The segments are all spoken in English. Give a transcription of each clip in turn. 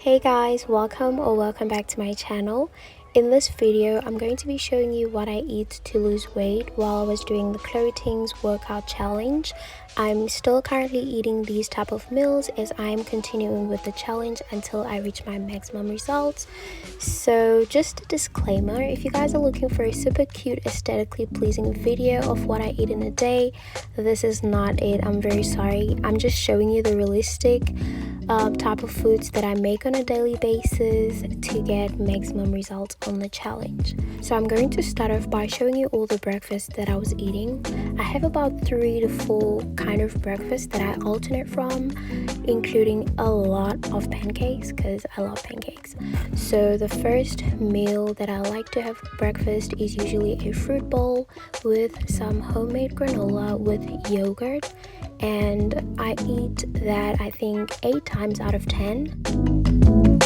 Hey guys, welcome back to my channel. In this video, I'm going to be showing you what I eat to lose weight while I was doing the Chloe Ting's workout challenge. I'm still currently eating these type of meals as I'm continuing with the challenge until I reach my maximum results. So just a disclaimer, if you guys are looking for a super cute, aesthetically pleasing video of what I eat in a day, this is not it. I'm very sorry. I'm just showing you the realistic type of foods that I make on a daily basis to get maximum results on the challenge. So I'm going to start off by showing you all the breakfast that I was eating. I have about 3 to 4 kind of breakfast that I alternate from, including a lot of pancakes because I love pancakes. So the first meal that I like to have for breakfast is usually a fruit bowl with some homemade granola with yogurt, and I eat that I think 8 times out of 10.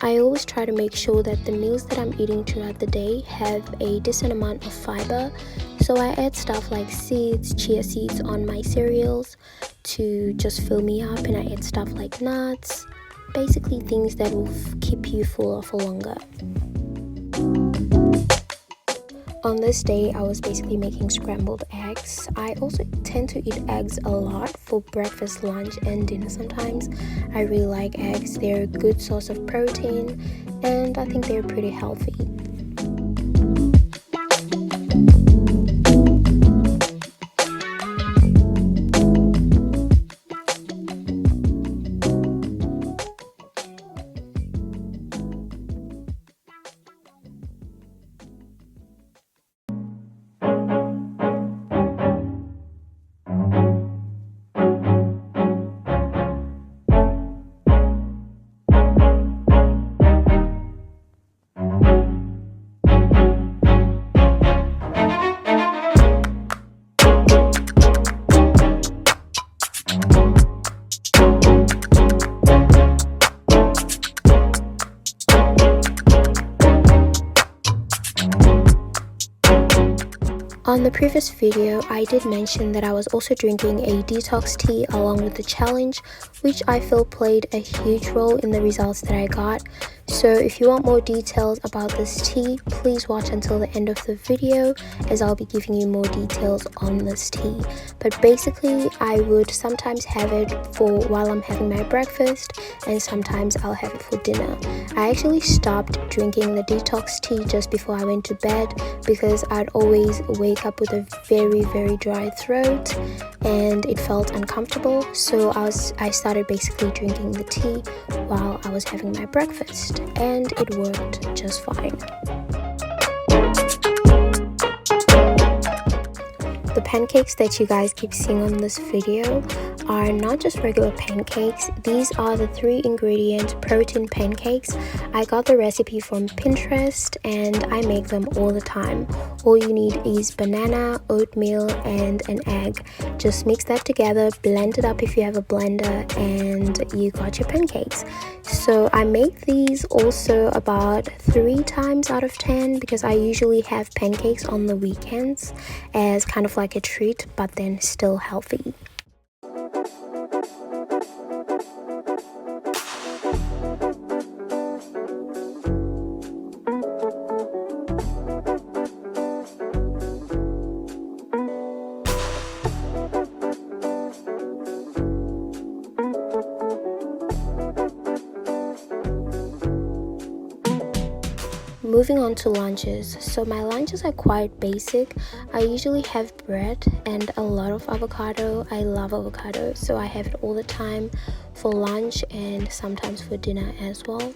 I always try to make sure that the meals that I'm eating throughout the day have a decent amount of fiber, so I add stuff like seeds, chia seeds on my cereals to just fill me up, and I add stuff like nuts, basically things that will keep you fuller for longer. On this day, I was basically making scrambled eggs. I also tend to eat eggs a lot for breakfast, lunch, and dinner sometimes. I really like eggs. They're a good source of protein, and I think they're pretty healthy. On the previous video, I did mention that I was also drinking a detox tea along with the challenge, which I feel played a huge role in the results that I got. So if you want more details about this tea, please watch until the end of the video as I'll be giving you more details on this tea. But basically, I would sometimes have it for while I'm having my breakfast, and sometimes I'll have it for dinner. I actually stopped drinking the detox tea just before I went to bed because I'd always wake up with a very dry throat and it felt uncomfortable, so I started basically drinking the tea while I was having my breakfast, and it worked just fine. The pancakes that you guys keep seeing on this video are not just regular pancakes. These are the 3-ingredient protein pancakes. I got the recipe from Pinterest and I make them all the time. All you need is banana, oatmeal, and an egg. Just mix that together, blend it up if you have a blender, and you got your pancakes. So I make these also about 3 times out of 10 because I usually have pancakes on the weekends as kind of like a treat, but then still healthy. Moving on to lunches. So my lunches are quite basic. I usually have bread and a lot of avocado. I love avocado, so I have it all the time for lunch and sometimes for dinner as well.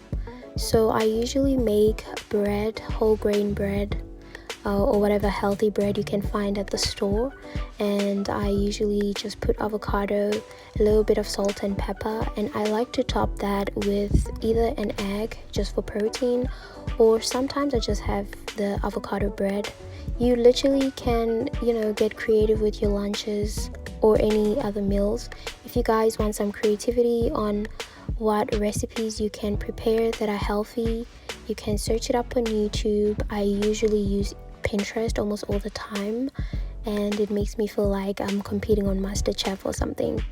So I usually make bread, whole grain bread, or whatever healthy bread you can find at the store, and I usually just put avocado, a little bit of salt and pepper, and I like to top that with either an egg just for protein, or sometimes I just have the avocado bread. You literally can, get creative with your lunches or any other meals. If you guys want some creativity on what recipes you can prepare that are healthy, you can search it up on YouTube. I usually use Pinterest almost all the time, and it makes me feel like I'm competing on MasterChef or something.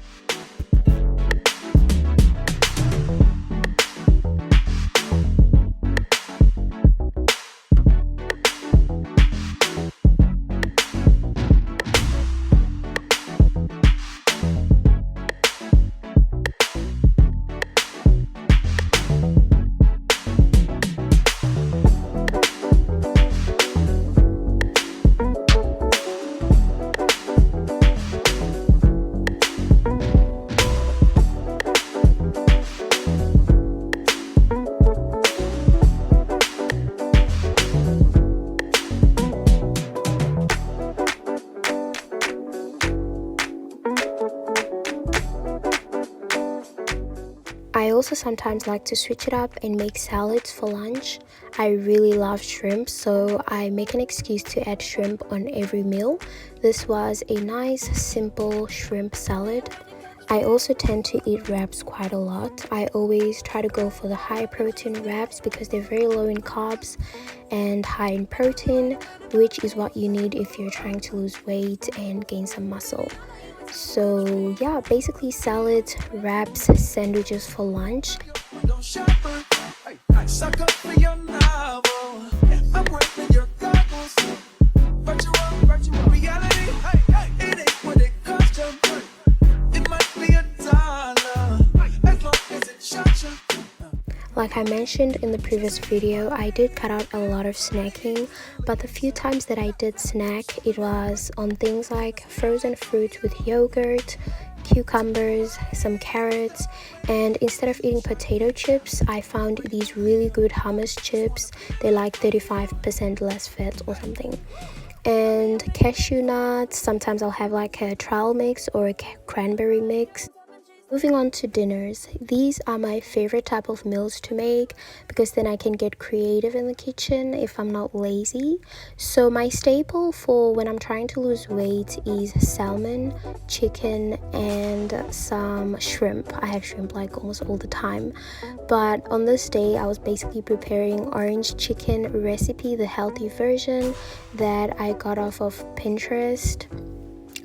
I also sometimes like to switch it up and make salads for lunch. I really love shrimp, so I make an excuse to add shrimp on every meal. This was a nice, simple shrimp salad. I also tend to eat wraps quite a lot. I always try to go for the high protein wraps because they're very low in carbs and high in protein, which is what you need if you're trying to lose weight and gain some muscle. So yeah, basically salads, wraps, sandwiches for lunch. Like I mentioned in the previous video, I did cut out a lot of snacking, but the few times that I did snack, it was on things like frozen fruits with yogurt, cucumbers, some carrots, and instead of eating potato chips, I found these really good hummus chips. They're like 35% less fat or something. And cashew nuts, sometimes I'll have like a trail mix or a cranberry mix. Moving on to dinners, these are my favorite type of meals to make because then I can get creative in the kitchen if I'm not lazy. So my staple for when I'm trying to lose weight is salmon, chicken, and some shrimp. I have shrimp like almost all the time, but on this day I was basically preparing orange chicken recipe, the healthy version that I got off of Pinterest.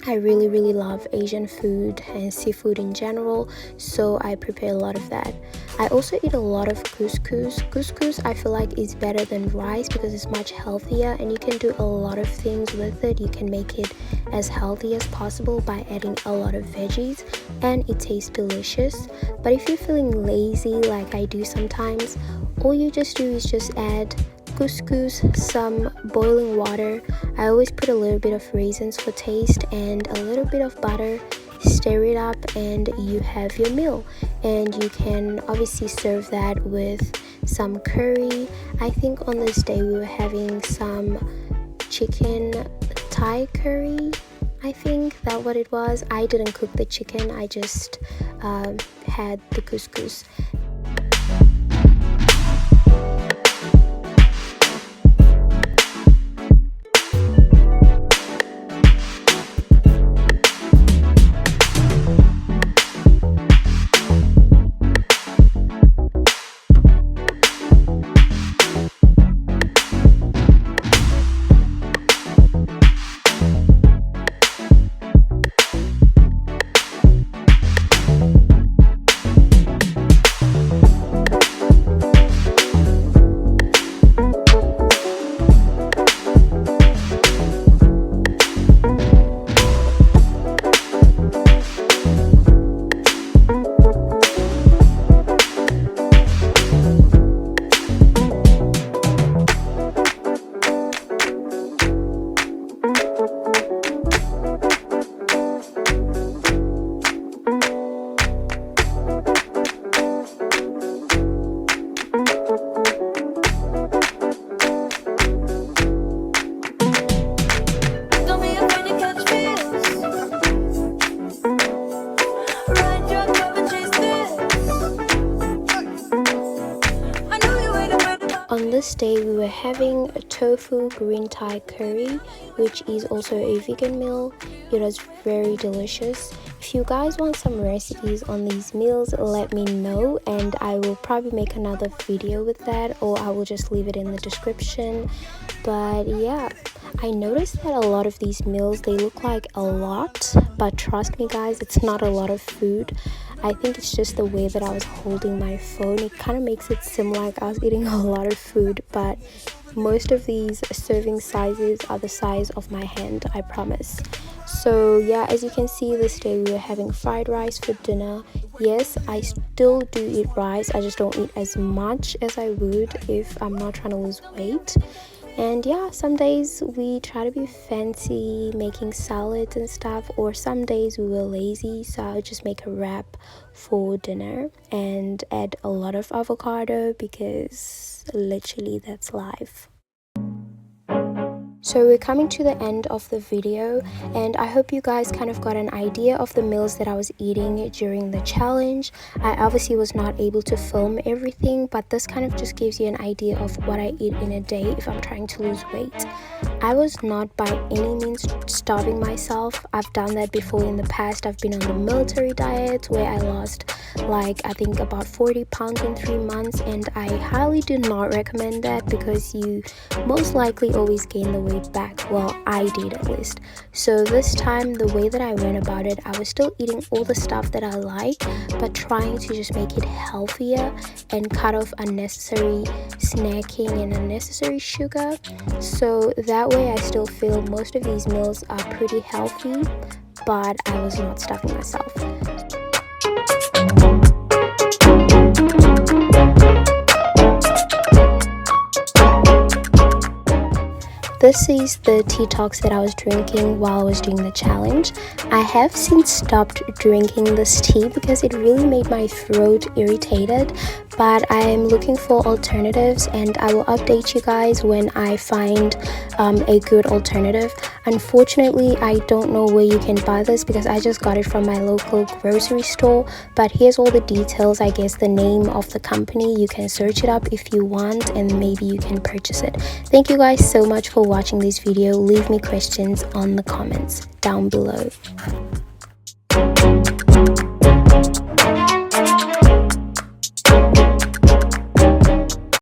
I really love Asian food and seafood in general, so I prepare a lot of that. I also eat a lot of couscous. Couscous I feel like is better than rice because it's much healthier and you can do a lot of things with it. You can make it as healthy as possible by adding a lot of veggies and it tastes delicious. But if you're feeling lazy like I do sometimes, all you just do is just add couscous, some boiling water. I always put a little bit of raisins for taste and a little bit of butter. Stir it up and you have your meal, and you can obviously serve that with some curry. I think on this day we were having some chicken Thai curry. I think that's what it was. I didn't cook the chicken, I just had the couscous. On this day, we were having a tofu green Thai curry, which is also a vegan meal. It was very delicious. If you guys want some recipes on these meals, let me know and I will probably make another video with that, or I will just leave it in the description. But yeah, I noticed that a lot of these meals, they look like a lot, but trust me guys, it's not a lot of food. I think it's just the way that I was holding my phone. It kind of makes it seem like I was eating a lot of food, but most of these serving sizes are the size of my hand, I promise. So yeah, as you can see, this day we were having fried rice for dinner. Yes, I still do eat rice, I just don't eat as much as I would if I'm not trying to lose weight. And yeah, some days we try to be fancy making salads and stuff, or some days we were lazy, so I'll just make a wrap for dinner and add a lot of avocado because literally that's life. So we're coming to the end of the video, and I hope you guys kind of got an idea of the meals that I was eating during the challenge. I obviously was not able to film everything, but this kind of just gives you an idea of what I eat in a day if I'm trying to lose weight. I was not by any means starving myself. I've done that before in the past. I've been on the military diet where I lost like I think about 40 pounds in 3 months, and I highly do not recommend that because you most likely always gain the weight back. Well, I did at least. So this time, the way that I went about it, I was still eating all the stuff that I like, but trying to just make it healthier and cut off unnecessary snacking and unnecessary sugar. So that way I still feel most of these meals are pretty healthy, but I was not stuffing myself. This is the detox that I was drinking while I was doing the challenge. I have since stopped drinking this tea because it really made my throat irritated, but I am looking for alternatives and I will update you guys when I find a good alternative. Unfortunately, I don't know where you can buy this because I just got it from my local grocery store, but here's all the details, I guess the name of the company. You can search it up if you want and maybe you can purchase it. Thank you guys so much for watching this video. Leave me questions on the comments down below.